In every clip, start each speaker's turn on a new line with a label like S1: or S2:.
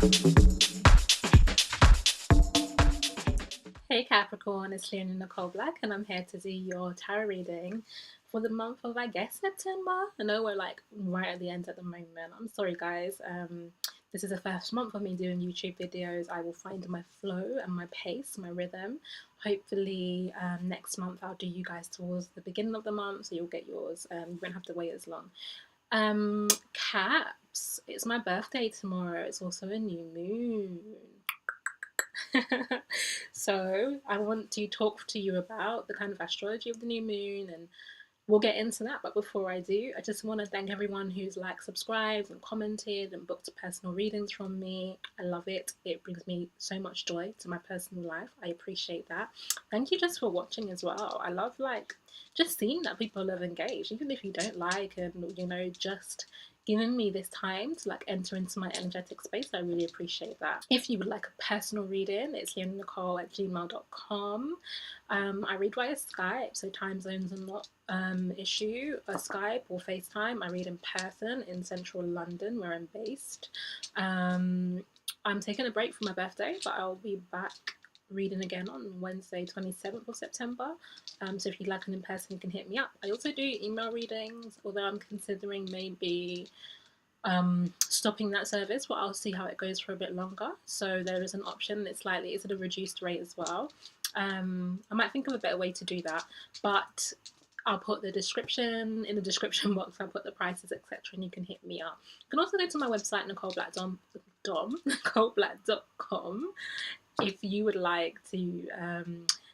S1: Hey Capricorn, it's Leonie Nicole Black, and I'm here to do your tarot reading for the month of, I guess, September. I know we're like right at the end at the moment. I'm sorry, guys. This is the first month of me doing YouTube videos. I will find my flow and my pace, my rhythm. Hopefully, next month I'll do you guys towards the beginning of the month, so you'll get yours. You won't have to wait as long. Caps, it's my birthday tomorrow. It's also a new moon. So I want to talk to you about the kind of astrology of the new moon, and we'll get into that. But before I do, I just want to thank everyone who's like subscribed and commented and booked personal readings from me. I love it. It brings me so much joy to my personal life. I appreciate that. Thank you just for watching as well. I love like just seeing that people have engaged, even if you don't like, and just giving me this time to like enter into my energetic space. I really appreciate that. If you would like a personal reading, it's leonicole@gmail.com. I read via Skype, so time zones are not issue. Skype or Facetime, I read in person in central London where I'm based. I'm taking a break for my birthday, but I'll be back reading again on Wednesday 27th of September. So if you'd like an in-person, you can hit me up. I also do email readings, although I'm considering maybe stopping that service, but I'll see how it goes for a bit longer. So there is an option. It's at a reduced rate as well. I might think of a better way to do that, but I'll put the description in the description box. I'll put the prices, etc., and you can hit me up. You can also go to my website, NicoleBlack.com, if you would like to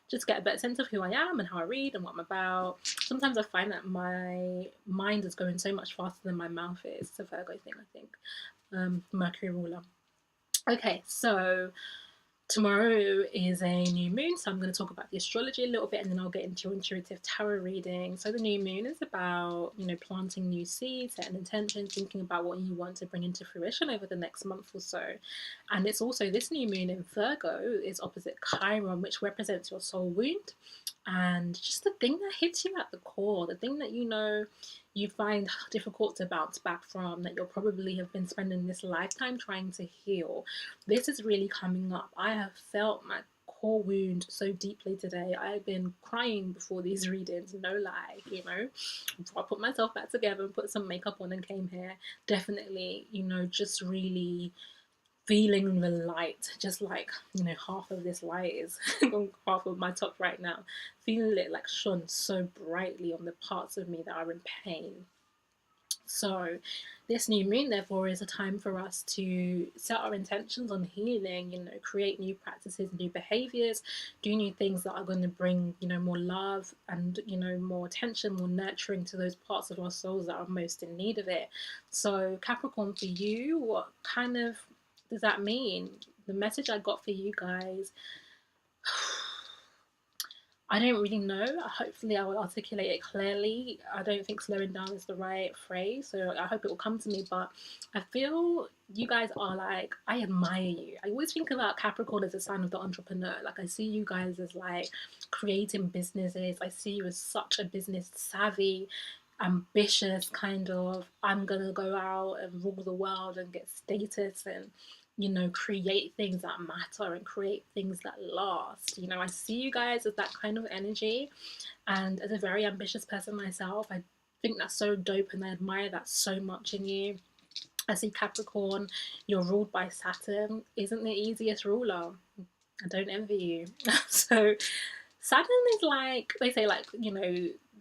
S1: just get a better sense of who I am and how I read and what I'm about. Sometimes I find that my mind is going so much faster than my mouth is. It's a Virgo thing, I think. Mercury ruler. Okay, so tomorrow is a new moon, so I'm going to talk about the astrology a little bit, and then I'll get into your intuitive tarot reading. So the new moon is about, planting new seeds, setting intentions, thinking about what you want to bring into fruition over the next month or so. And it's also, this new moon in Virgo is opposite Chiron, which represents your soul wound, and just the thing that hits you at the core, the thing that you find difficult to bounce back from, that you'll probably have been spending this lifetime trying to heal. This is really coming up. I have felt my core wound so deeply today. I've been crying before these readings, no lie, before I put myself back together and put some makeup on and came here. Definitely, just really feeling the light, just like, half of this light is on half of my top right now, feeling it like shone so brightly on the parts of me that are in pain. So this new moon, therefore, is a time for us to set our intentions on healing, create new practices, new behaviors, do new things that are going to bring, more love and, more attention, more nurturing to those parts of our souls that are most in need of it. So Capricorn, for you, what kind of does that mean? The message I got for you guys, I don't really know. Hopefully I will articulate it clearly. I don't think slowing down is the right phrase, so I hope it will come to me. But I feel you guys are like, I admire you. I always think about Capricorn as a sign of the entrepreneur. Like, I see you guys as like creating businesses. I see you as such a business savvy, ambitious kind of, I'm gonna go out and rule the world and get status and create things that matter and create things that last. I see you guys as that kind of energy, and as a very ambitious person myself, I think that's so dope and I admire that so much in you. I see Capricorn, you're ruled by Saturn, isn't the easiest ruler. I don't envy you. So Saturn is like, they say, like,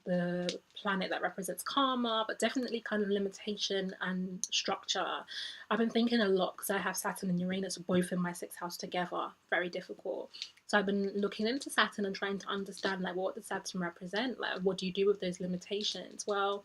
S1: the planet that represents karma, but definitely kind of limitation and structure. I've been thinking a lot because I have Saturn and Uranus both in my 6th house together. Very difficult. So I've been looking into Saturn and trying to understand, like, what does Saturn represent? Like, what do you do with those limitations? Well,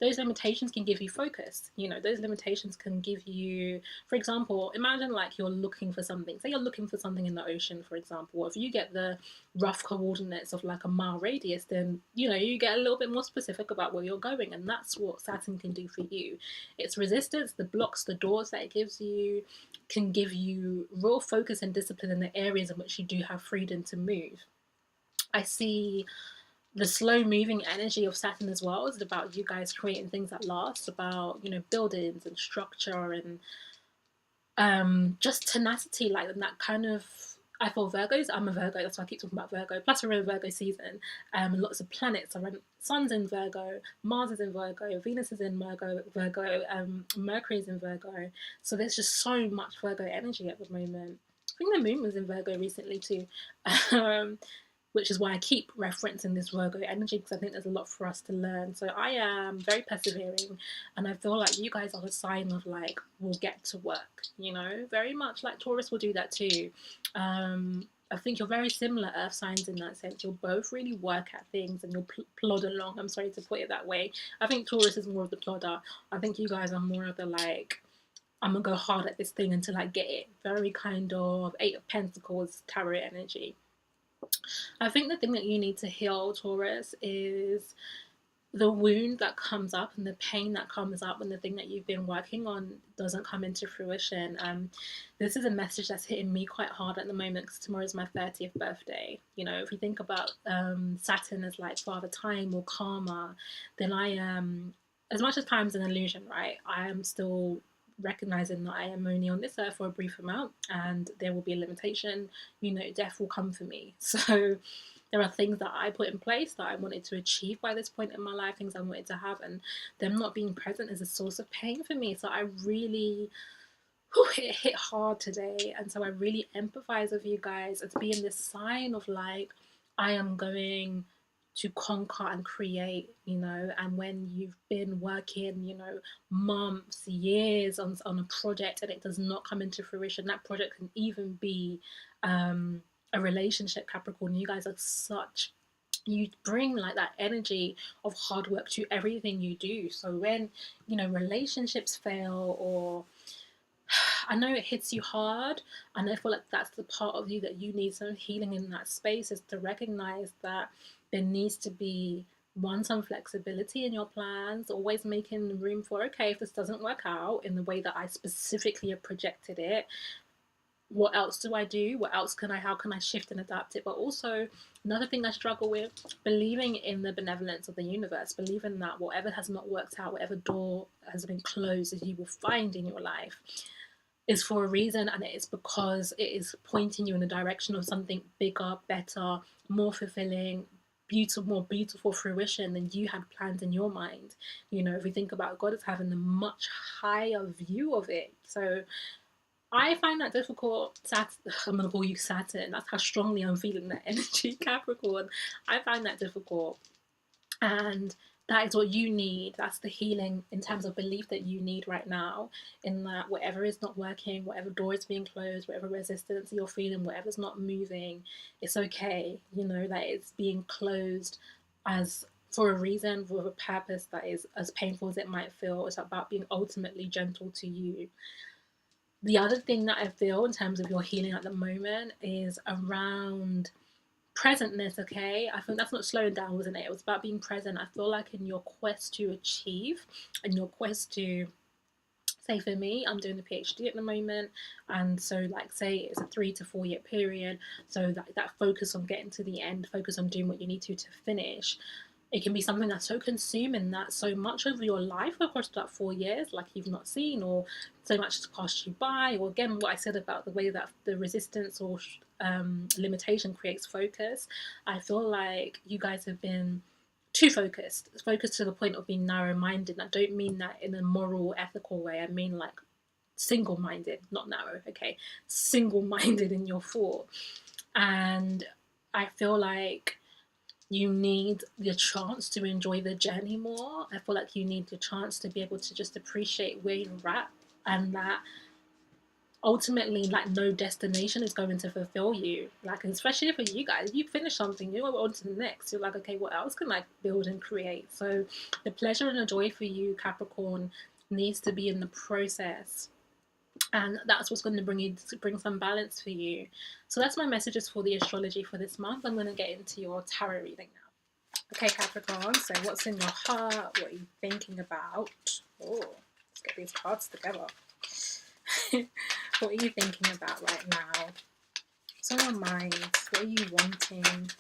S1: those limitations can give you focus. Those limitations can give you, for example, imagine like you're looking for something. Say you're looking for something in the ocean, for example. If you get the rough coordinates of like a mile radius, then, you get a little bit more specific about where you're going. And that's what Saturn can do for you. Its resistance, the blocks, the doors that it gives you, can give you real focus and discipline in the areas in which you do have freedom to move. I see the slow moving energy of Saturn as well is about you guys creating things that last, about, buildings and structure and just tenacity, like that kind of. I feel Virgos. I'm a Virgo. That's why I keep talking about Virgo. Plus, we're in Virgo season. Lots of planets are in. Sun's in Virgo. Mars is in Virgo. Venus is in Virgo. Mercury is in Virgo. So there's just so much Virgo energy at the moment. I think the moon was in Virgo recently too. Um, which is why I keep referencing this Virgo energy, because I think there's a lot for us to learn. So I am very persevering, and I feel like you guys are a sign of like, we'll get to work, you know, very much like Taurus will do that too. I think you're very similar Earth signs in that sense. You'll both really work at things and you'll plod along. I'm sorry to put it that way. I think Taurus is more of the plodder. I think you guys are more of the like, I'm gonna go hard at this thing until I get it. Very kind of Eight of Pentacles tarot energy. I think the thing that you need to heal, Taurus, is the wound that comes up and the pain that comes up when the thing that you've been working on doesn't come into fruition. This is a message that's hitting me quite hard at the moment, because tomorrow is my 30th birthday. You know, if you think about Saturn as like father time or karma, then I am, as much as time's an illusion, right? I am still recognizing that I am only on this earth for a brief amount, and there will be a limitation. You know, death will come for me. So there are things that I put in place that I wanted to achieve by this point in my life, things I wanted to have, and them not being present is a source of pain for me. So I really, it hit hard today, and so I really empathize with you guys as being this sign of like, I am going to conquer and create, you know. And when you've been working, you know, months, years on a project, and it does not come into fruition, that project can even be a relationship, Capricorn. You guys are such, you bring like that energy of hard work to everything you do. So when, you know, relationships fail, or I know it hits you hard, and I feel like that's the part of you that you need some healing in that space, is to recognize that there needs to be some flexibility in your plans, always making room for, okay, if this doesn't work out in the way that I specifically have projected it, what else do I do? How can I shift and adapt it? But also, another thing I struggle with, believing in the benevolence of the universe, believing that whatever has not worked out, whatever door has been closed that you will find in your life, is for a reason, and it is because it is pointing you in the direction of something bigger, better, more fulfilling, more beautiful fruition than you had planned in your mind. You know, if we think about God as having a much higher view of it. So I find that difficult. I'm going to call you Saturn. That's how strongly I'm feeling that energy, Capricorn. I find that difficult. And that is what you need. That's the healing in terms of belief that you need right now. In that whatever is not working, whatever door is being closed, whatever resistance you're feeling, whatever's not moving, it's okay. You know, that it's being closed as for a reason, with a purpose that is as painful as it might feel. It's about being ultimately gentle to you. The other thing that I feel in terms of your healing at the moment is around presentness, okay? I think that's not slowing down, wasn't it? It was about being present. I feel like in your quest to achieve, and your quest to, say for me, I'm doing the PhD at the moment, and so like say it's a 3 to 4 year period, so that focus on getting to the end, focus on doing what you need to finish. It can be something that's so consuming that so much of your life across that 4 years, like you've not seen, or so much has passed you by, or again, what I said about the way that the resistance or limitation creates focus. I feel like you guys have been too focused to the point of being narrow-minded. I don't mean that in a moral, ethical way. I mean like single-minded, not narrow, okay? Single-minded in your thought. And I feel like you need the chance to enjoy the journey more. I feel like you need the chance to be able to just appreciate where you're at, and that ultimately, like, no destination is going to fulfill you. Like, especially for you guys, if you finish something, you go on to the next. You're like, okay, what else can I build and create? So the pleasure and the joy for you, Capricorn, needs to be in the process. And that's what's going to bring some balance for you. So that's my messages for the astrology for this month. I'm going to get into your tarot reading now. Okay, Capricorn, so what's in your heart? What are you thinking about? Oh, let's get these cards together. What are you thinking about right now? What's on your mind? What are you wanting?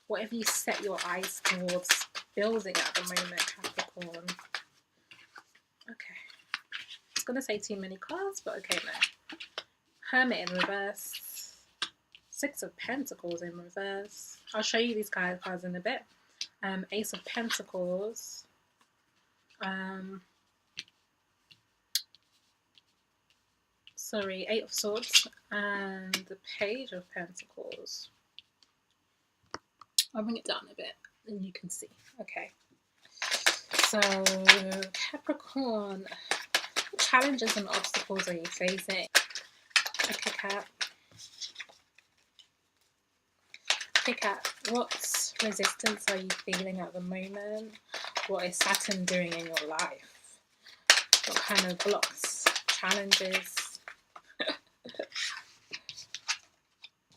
S1: What have you set your eyes towards building at the moment, Capricorn? Okay. was going to say too many cards, but okay, no. Hermit in reverse. Six of Pentacles in reverse. I'll show you these cards in a bit. Ace of Pentacles. Sorry, Eight of Swords. And the Page of Pentacles. I'll bring it down a bit and you can see. Okay. So, Capricorn. What challenges and obstacles are you facing? Okay, Cap. Okay, Cap. What resistance are you feeling at the moment? What is Saturn doing in your life? What kind of blocks, challenges?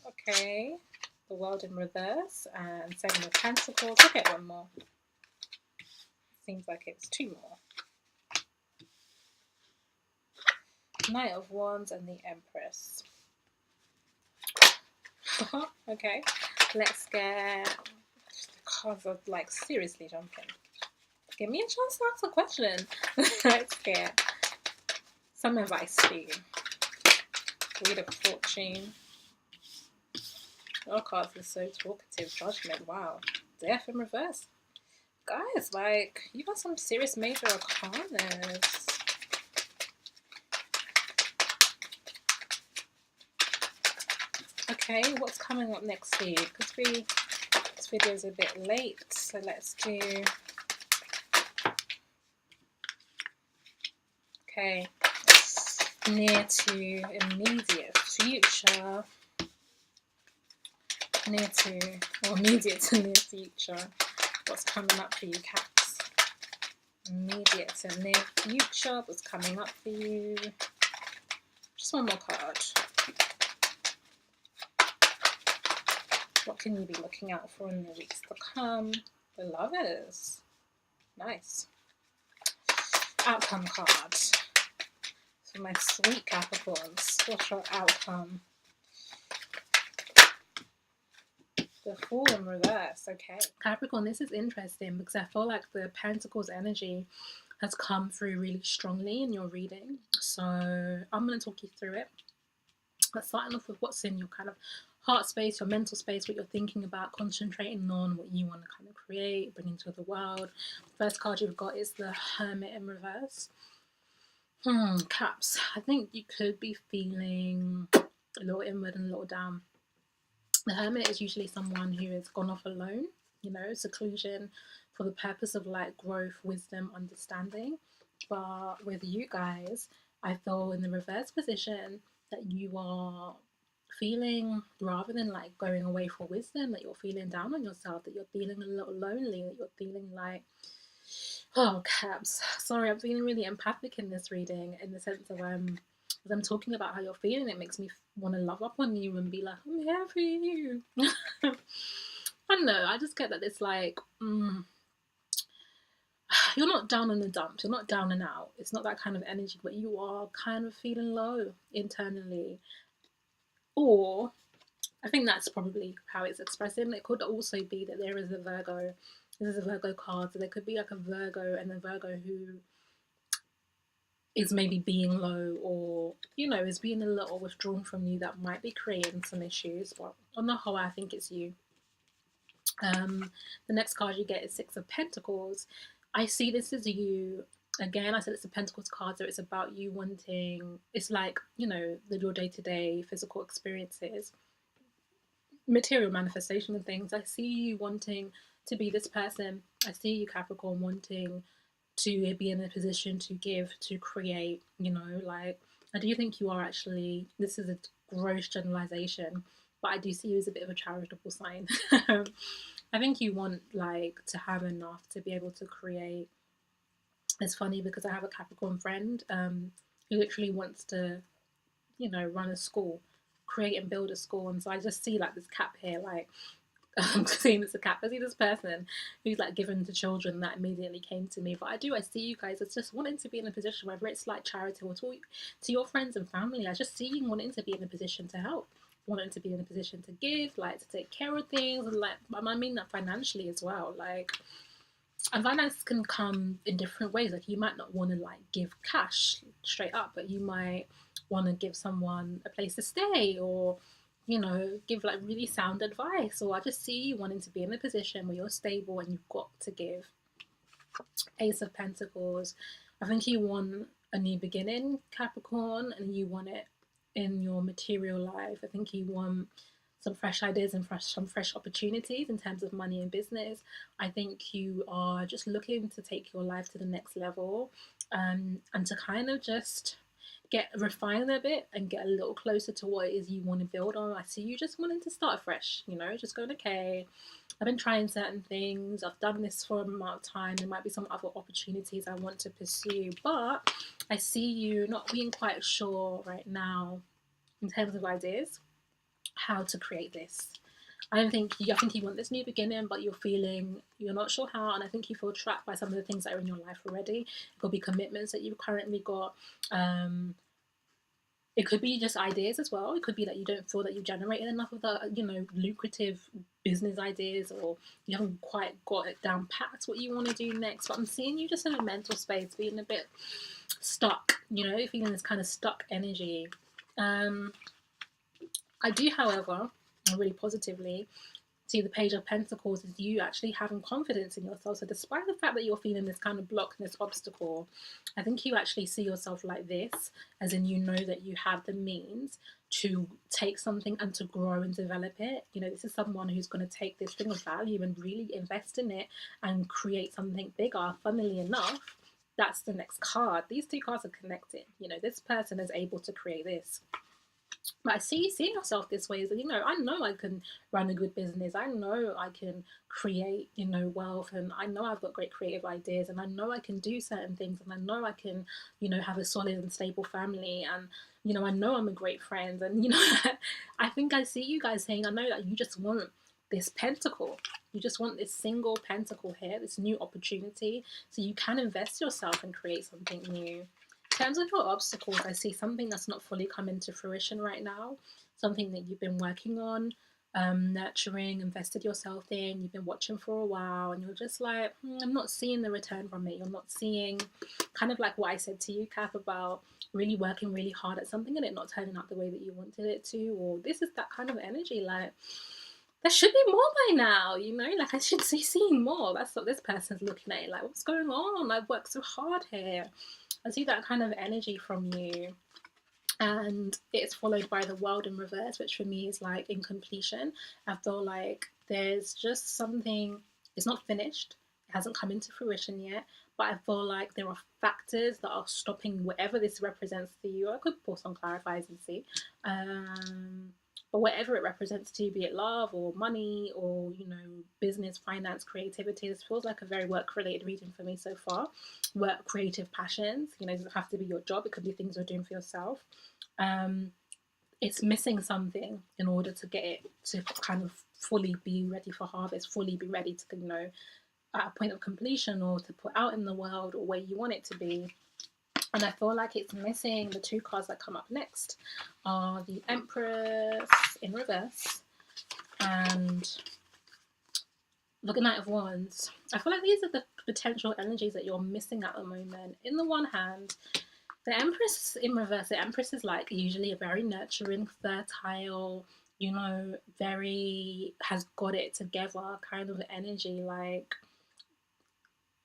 S1: Okay. The World in reverse and Seven of Pentacles. I'll get one more. Seems like it's two more. Knight of Wands and the Empress. Okay, let's get... The cards are like seriously jumping. Give me a chance to ask a question. Let's get some advice for you. Wheel of Fortune. Your cards are so talkative. Judgment. Wow. Death in reverse. Guys, like, you got some serious major arcanas. Okay, what's coming up next week? Because this video is a bit late, so let's do... Okay, near to immediate future. Near to, or immediate to near future. What's coming up for you, Cats? Immediate to near future. What's coming up for you? Just one more card. What can you be looking out for in the weeks to come? The Lovers. Nice. Outcome card. For my sweet Capricorns. What's your outcome? The Fool in reverse. Okay. Capricorn, this is interesting because I feel like the Pentacles energy has come through really strongly in your reading. So I'm going to talk you through it. But starting off with what's in your kind of heart space, your mental space, what you're thinking about, concentrating on what you want to kind of create, bring into the world. First card you've got is the Hermit in reverse. Caps. I think you could be feeling a little inward and a little down. The Hermit is usually someone who has gone off alone, you know, seclusion for the purpose of like growth, wisdom, understanding. But with you guys, I feel in the reverse position that you are feeling, rather than like going away for wisdom, that you're feeling down on yourself, that you're feeling a little lonely, that you're feeling like, oh, Caps, sorry, I'm feeling really empathic in this reading, in the sense of as I'm talking about how you're feeling, it makes me want to love up on you and be like, I'm here for you. I don't know, I just get that it's like, you're not down in the dumps, you're not down and out, it's not that kind of energy, but you are kind of feeling low internally. Or I think that's probably how it's expressing. It could also be that there is a Virgo. This is a Virgo card, so there could be like a Virgo and a Virgo who is maybe being low, or, you know, is being a little withdrawn from you, that might be creating some issues. But on the whole, I think it's you. The next card you get is Six of Pentacles. I see this as you. Again, I said it's a Pentacles card, so it's about you wanting, it's like, you know, your day-to-day physical experiences, material manifestation and things. I see you wanting to be this person. I see you, Capricorn, wanting to be in a position to give, to create, you know, like, I do think you are actually, this is a gross generalization, but I do see you as a bit of a charitable sign. I think you want, like, to have enough to be able to create. It's funny because I have a Capricorn friend who literally wants to, you know, run a school, create and build a school. And so I just see like this cap here, like, I'm seeing it's a cap. I see this person who's like given to children. That immediately came to me. But I see you guys as just wanting to be in a position, whether it's like charity or to your friends and family. I just see you wanting to be in a position to help, wanting to be in a position to give, like to take care of things, and like, I mean that financially as well. Like, And finance can come in different ways. Like you might not want to like give cash straight up, but you might want to give someone a place to stay, or give like really sound advice. Or I just see you wanting to be in a position where you're stable and you've got to give. Ace of Pentacles. I think you want a new beginning, Capricorn, and you want it in your material life. I think you want some fresh ideas and some fresh opportunities in terms of money and business. I think you are just looking to take your life to the next level, and to kind of just get refine a bit and get a little closer to what it is you want to build on. I see you just wanting to start fresh, just going, okay, I've been trying certain things, I've done this for a amount of time, there might be some other opportunities I want to pursue, but I see you not being quite sure right now in terms of ideas how to create this. I think you want this new beginning, but you're not sure how, and I think you feel trapped by some of the things that are in your life already. It could be commitments that you've currently got. It could be just ideas as well. It could be that you don't feel that you've generated enough of the, lucrative business ideas, or you haven't quite got it down pat what you want to do next. But I'm seeing you just in a mental space, feeling a bit stuck, feeling this kind of stuck energy. I do, however, really positively see the Page of Pentacles is you actually having confidence in yourself. So despite the fact that you're feeling this kind of block and this obstacle, I think you actually see yourself like this, as in that you have the means to take something and to grow and develop it. This is someone who's going to take this thing of value and really invest in it and create something bigger. Funnily enough, that's the next card. These two cards are connected. This person is able to create this. But I see you seeing yourself this way, is that, I know I can run a good business. I know I can create, wealth, and I know I've got great creative ideas, and I know I can do certain things, and I know I can, have a solid and stable family, and, I know I'm a great friend. And, I think I see you guys saying, I know that you just want this pentacle. You just want this single pentacle here, this new opportunity, so you can invest yourself and create something new. In terms of your obstacles, I see something that's not fully come into fruition right now, something that you've been working on, nurturing, invested yourself in, you've been watching for a while, and you're just like, I'm not seeing the return from it. You're not seeing, kind of like what I said to you, Cap, about really working really hard at something and it not turning out the way that you wanted it to, or this is that kind of energy, like, there should be more by now, like I should be seeing more. That's what this person's looking at, like, what's going on? I've worked so hard here. I see that kind of energy from you, and it's followed by the World in reverse, which for me is like incompletion. I feel like there's just something, it's not finished, it hasn't come into fruition yet, but I feel like there are factors that are stopping whatever this represents to you. I could pause on clarifies and see. But whatever it represents to you, be it love or money or, business, finance, creativity, this feels like a very work-related reading for me so far. Work, creative passions, it doesn't have to be your job. It could be things you're doing for yourself. It's missing something in order to get it to kind of fully be ready for harvest, fully be ready to, at a point of completion, or to put out in the world, or where you want it to be. And I feel like it's missing. The two cards that come up next are the Empress in reverse and the Knight of Wands. I feel like these are the potential energies that you're missing at the moment. In the one hand, the Empress in reverse, the Empress is like usually a very nurturing, fertile, very has got it together kind of energy, like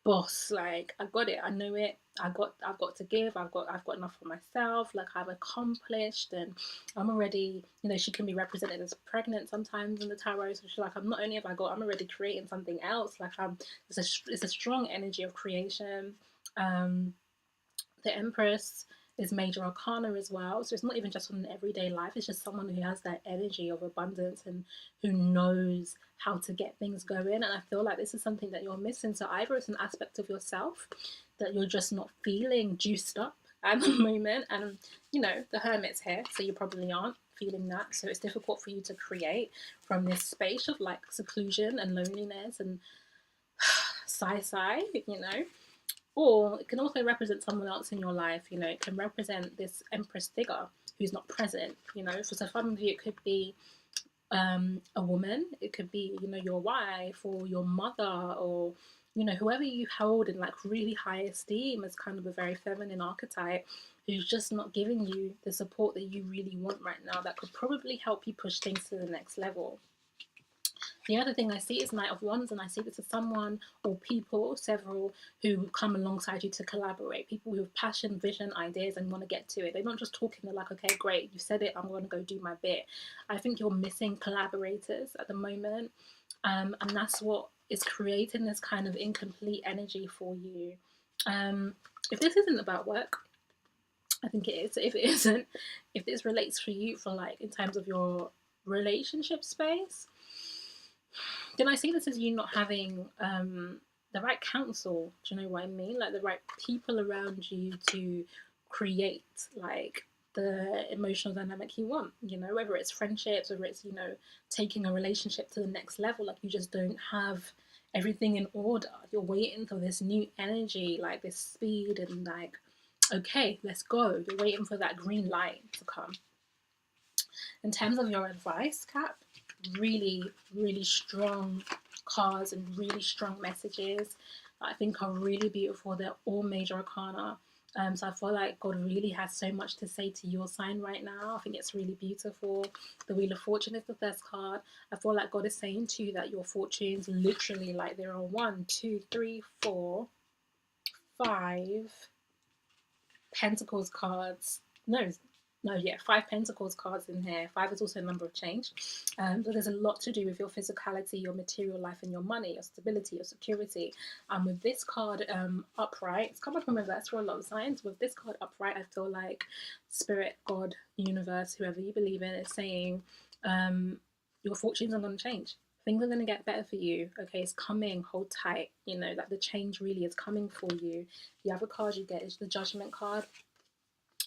S1: boss, like I got it, I know it, I've got to give, I've got enough for myself, like I've accomplished, and I'm already, she can be represented as pregnant sometimes in the tarot, so she's like, I'm not only have I got, I'm already creating something else, like it's a strong energy of creation. The Empress is major arcana as well, so it's not even just on an everyday life, it's just someone who has that energy of abundance and who knows how to get things going. And I feel like this is something that you're missing. So either it's an aspect of yourself that you're just not feeling juiced up at the moment, and the Hermit's here, so you probably aren't feeling that, so it's difficult for you to create from this space of like seclusion and loneliness and sigh, Or it can also represent someone else in your life, it can represent this Empress figure who's not present, For some of you, it could be a woman, it could be, your wife or your mother, or, you know, whoever you hold in like really high esteem as kind of a very feminine archetype who's just not giving you the support that you really want right now, that could probably help you push things to the next level. The other thing I see is Knight of Wands, and I see this as someone or people, several, who come alongside you to collaborate. People who have passion, vision, ideas, and want to get to it. They're not just talking, they're like, okay, great, you said it, I'm going to go do my bit. I think you're missing collaborators at the moment, and that's what is creating this kind of incomplete energy for you. If this isn't about work, I think it is. If it isn't, if this relates for you for like in terms of your relationship space, then I see this as you not having the right counsel. Do you know what I mean? Like the right people around you to create like the emotional dynamic you want. You know, whether it's friendships, whether it's, you know, taking a relationship to the next level. Like you just don't have everything in order. You're waiting for this new energy, like this speed, and like, okay, let's go. You're waiting for that green light to come. In terms of your advice, Cap, really, really strong cards and really strong messages that I think are really beautiful. They're all major arcana. So I feel like God really has so much to say to your sign right now. I think it's really beautiful. The Wheel of Fortune is the first card. I feel like God is saying to you that your fortunes literally, like, there are 1, 2, 3, 4, 5 Pentacles cards. No, yeah, 5 Pentacles cards in here. 5 is also a number of change. But there's a lot to do with your physicality, your material life, and your money, your stability, your security. And with this card upright, it's come up in reverse for a lot of signs. With this card upright, I feel like Spirit, God, Universe, whoever you believe in, is saying your fortunes are going to change. Things are going to get better for you. Okay, it's coming. Hold tight. You know, that the change really is coming for you. The other card you get is the Judgment card.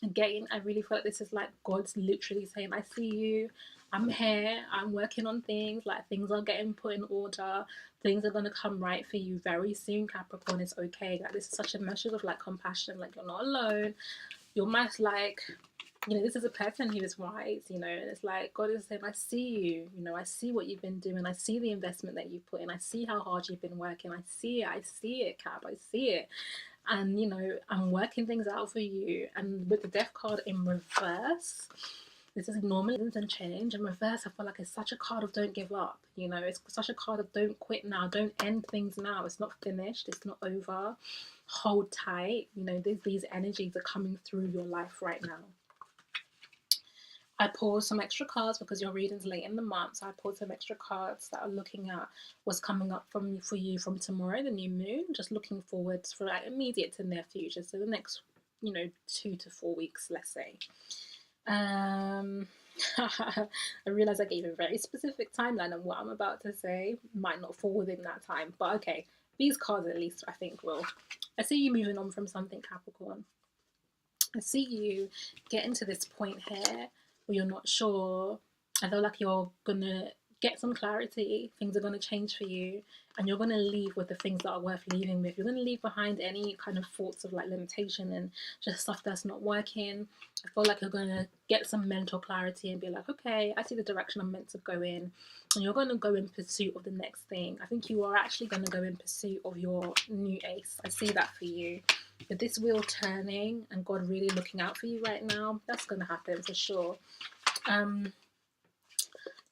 S1: Again, I really feel like this is like God's literally saying, I see you, I'm here, I'm working on things, like things are getting put in order, things are going to come right for you very soon, Capricorn. It's okay. Like this is such a message of like compassion, like you're not alone. You're much like, you know, this is a person who is wise, you know, and it's like God is saying, I see you, you know, I see what you've been doing, I see the investment that you've put in, I see how hard you've been working, I see it, Cap, I see it. And, you know, I'm working things out for you. And with the Death card in reverse, this is normally and change. In reverse, I feel like it's such a card of don't give up. You know, it's such a card of don't quit now. Don't end things now. It's not finished. It's not over. Hold tight. You know, these energies are coming through your life right now. I pulled some extra cards because your reading's late in the month. So I pulled some extra cards that are looking at what's coming up for you from tomorrow, the new moon. Just looking forward for like immediate to near future. So the next, you know, 2 to 4 weeks, let's say. I realize I gave a very specific timeline, and what I'm about to say might not fall within that time. But okay, these cards at least I think will. I see you moving on from something, Capricorn. I see you getting to this point here where you're not sure. I feel like you're gonna get some clarity. Things are gonna change for you, and you're gonna leave with the things that are worth leaving with. You're gonna leave behind any kind of thoughts of like limitation and just stuff that's not working. I feel like you're gonna get some mental clarity and be like, okay, I see the direction I'm meant to go in, and you're gonna go in pursuit of the next thing. I think you are actually gonna go in pursuit of your new ace. I see that for you. With this wheel turning and God really looking out for you right now, that's going to happen for sure. 9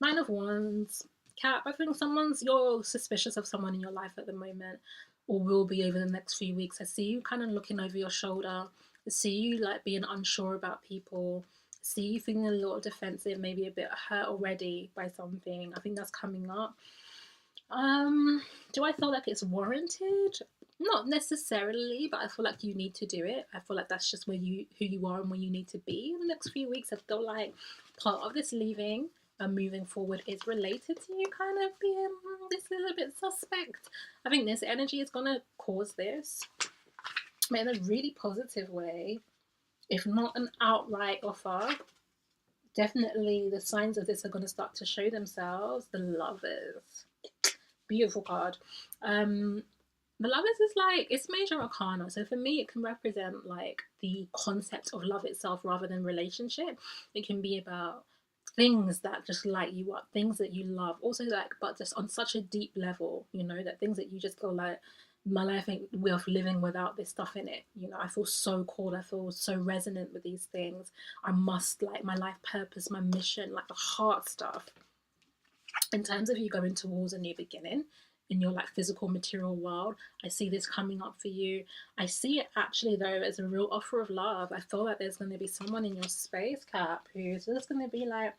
S1: of Wands, Cap, I think you're suspicious of someone in your life at the moment, or will be over the next few weeks. I see you kind of looking over your shoulder. I see you like being unsure about people. I see you feeling a little defensive, maybe a bit hurt already by something. I think that's coming up. Do I feel like it's warranted? Not necessarily, but I feel like you need to do it. I feel like that's just who you are and where you need to be in the next few weeks. I feel like part of this leaving and moving forward is related to you kind of being this little bit suspect. I think this energy is going to cause this, but in a really positive way. If not an outright offer, definitely the signs of this are going to start to show themselves. The Lovers. Beautiful card. The Lovers is like, it's major arcana. So for me, it can represent like the concept of love itself rather than relationship. It can be about things that just light you up, things that you love. Also like, but just on such a deep level, you know, that things that you just go like, my life ain't worth living without this stuff in it. You know, I feel so called, I feel so resonant with these things. I must, like, my life purpose, my mission, like the heart stuff. In terms of you going towards a new beginning in your like physical material world, I see this coming up for you. I see it actually though as a real offer of love. I feel like there's going to be someone in your space, Cap, who's just going to be like,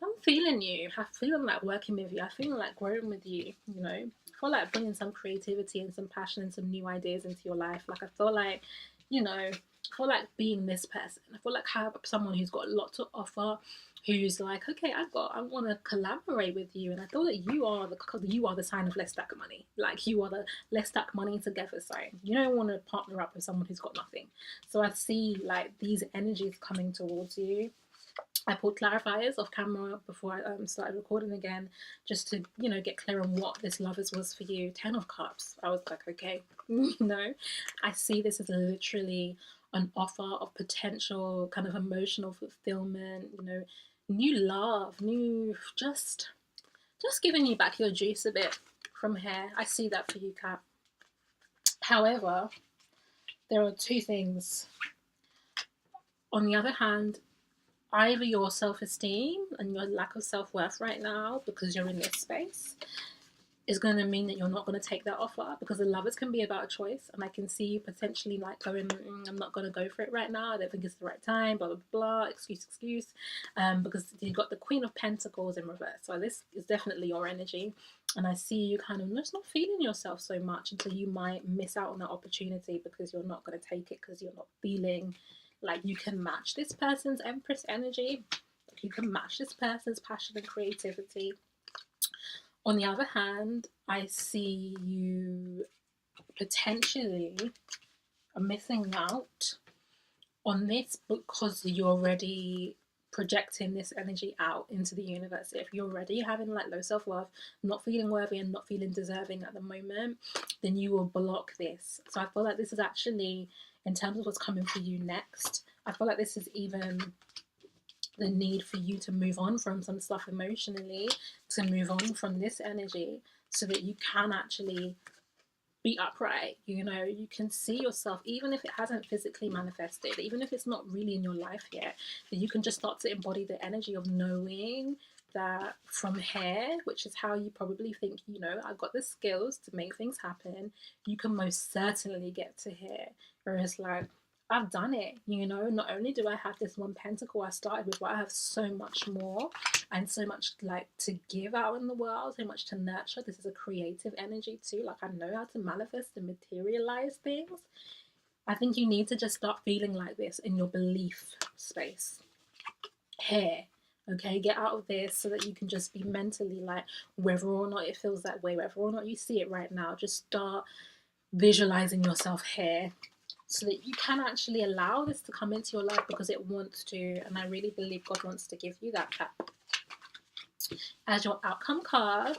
S1: I'm feeling you, I feel like working with you, I feel like growing with you, you know. I feel like bringing some creativity and some passion and some new ideas into your life. Like I feel like, you know, I feel like being this person. I feel like have someone who's got a lot to offer, who's like, okay, I want to collaborate with you, and I feel that you are the sign of let's stack money. Like you are the let's stack money together sign. You don't want to partner up with someone who's got nothing. So I see like these energies coming towards you. I pulled clarifiers off camera before I started recording again, just to, you know, get clear on what this lovers was for you. 10 of Cups. I was like, okay, you know, I see this as literally an offer of potential kind of emotional fulfillment, you know, new love, new, just giving you back your juice a bit from here. I see that for you, Cap. However, there are two things. On the other hand, either your self-esteem and your lack of self-worth right now, because you're in this space, is going to mean that you're not going to take that offer, because the lovers can be about a choice, and I can see you potentially like going, I'm not going to go for it right now, I don't think it's the right time, blah blah blah, excuse, because you've got the Queen of Pentacles in reverse. So this is definitely your energy, and I see you kind of just not feeling yourself so much, and so you might miss out on that opportunity because you're not going to take it, because you're not feeling like you can match this person's Empress energy, like you can match this person's passion and creativity. On the other hand, I see you potentially are missing out on this because you're already projecting this energy out into the universe. If you're already having like low self-worth, not feeling worthy and not feeling deserving at the moment, then you will block this. So I feel like this is actually, in terms of what's coming for you next, I feel like this is even the need for you to move on from some stuff emotionally, to move on from this energy, so that you can actually be upright. You know, you can see yourself, even if it hasn't physically manifested, even if it's not really in your life yet, that you can just start to embody the energy of knowing that from here, which is how you probably think, you know, I've got the skills to make things happen, you can most certainly get to here. Whereas like, I've done it, you know, not only do I have this one pentacle I started with, but I have so much more and so much like to give out in the world, so much to nurture. This is a creative energy too. Like I know how to manifest and materialize things. I think you need to just start feeling like this in your belief space here. Okay, get out of this so that you can just be mentally like, whether or not it feels that way, whether or not you see it right now, just start visualizing yourself here, so that you can actually allow this to come into your life because it wants to. And I really believe God wants to give you that. As your outcome card,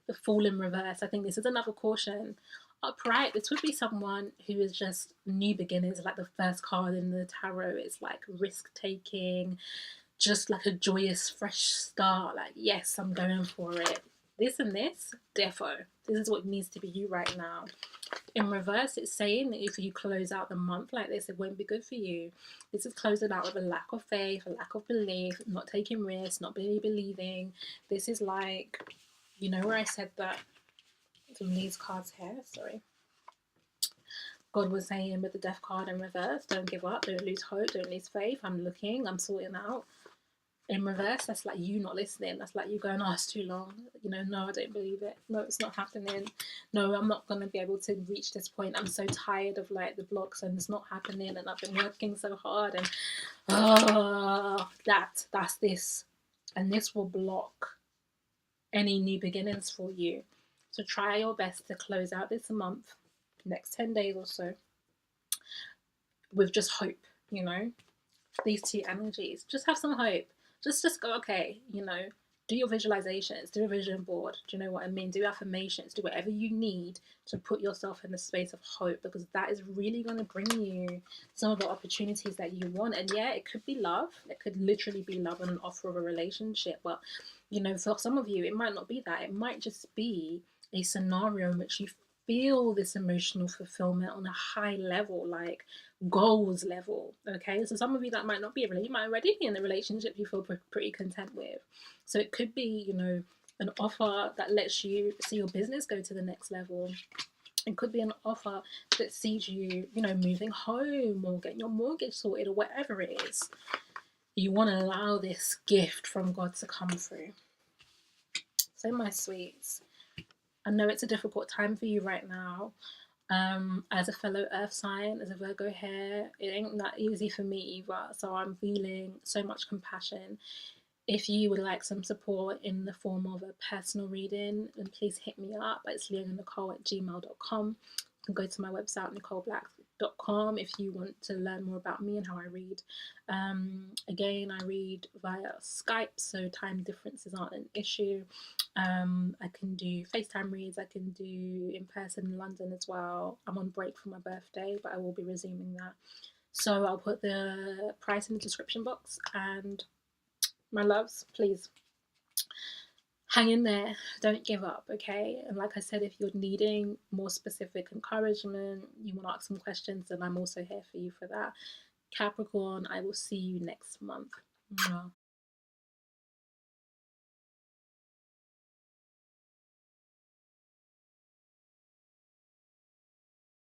S1: the Fool in reverse. I think this is another caution. Upright, this would be someone who is just new beginnings, like the first card in the tarot. It's like risk taking, just like a joyous fresh start. Like, yes, I'm going for it. This and this, defo. This is what needs to be you right now. In reverse, it's saying that if you close out the month like this, it won't be good for you. This is closing out with a lack of faith, a lack of belief, not taking risks, not really believing. This is like, you know where I said that from these cards here, sorry. God was saying with the Death card in reverse, don't give up, don't lose hope, don't lose faith. I'm looking, I'm sorting out. In reverse, that's like you not listening. That's like you going, oh, it's too long. You know, no, I don't believe it. No, it's not happening. No, I'm not going to be able to reach this point. I'm so tired of like the blocks and it's not happening, and I've been working so hard, and that's this. And this will block any new beginnings for you. So try your best to close out this month, next 10 days or so, with just hope, you know. These two energies, just have some hope. Just go, okay, you know, do your visualizations, do a vision board, do you know what I mean? Do affirmations, do whatever you need to put yourself in the space of hope, because that is really going to bring you some of the opportunities that you want. And yeah, it could be love. It could literally be love and an offer of a relationship. But, you know, for some of you, it might not be that. It might just be a scenario in which you feel this emotional fulfillment on a high level, like goals level. Okay, so some of you that might not be you might already be in a relationship you feel pretty content with. So it could be, you know, an offer that lets you see your business go to the next level. It could be an offer that sees you, you know, moving home or getting your mortgage sorted or whatever it is. You want to allow this gift from God to come through. So, my sweets, I know it's a difficult time for you right now. As a fellow earth sign, as a Virgo here, it ain't that easy for me either. So I'm feeling so much compassion. If you would like some support in the form of a personal reading, then please hit me up. It's leonicole@gmail.com. You can go to my website, nicoleblack.com, if you want to learn more about me and how I read. Again, I read via Skype, so time differences aren't an issue. I can do FaceTime reads. I can do in person in London as well. I'm on break for my birthday, but I will be resuming that. So I'll put the price in the description box. And my loves, please hang in there. Don't give up, okay? And like I said, if you're needing more specific encouragement, you want to ask some questions, then I'm also here for you for that. Capricorn, I will see you next month. Mwah.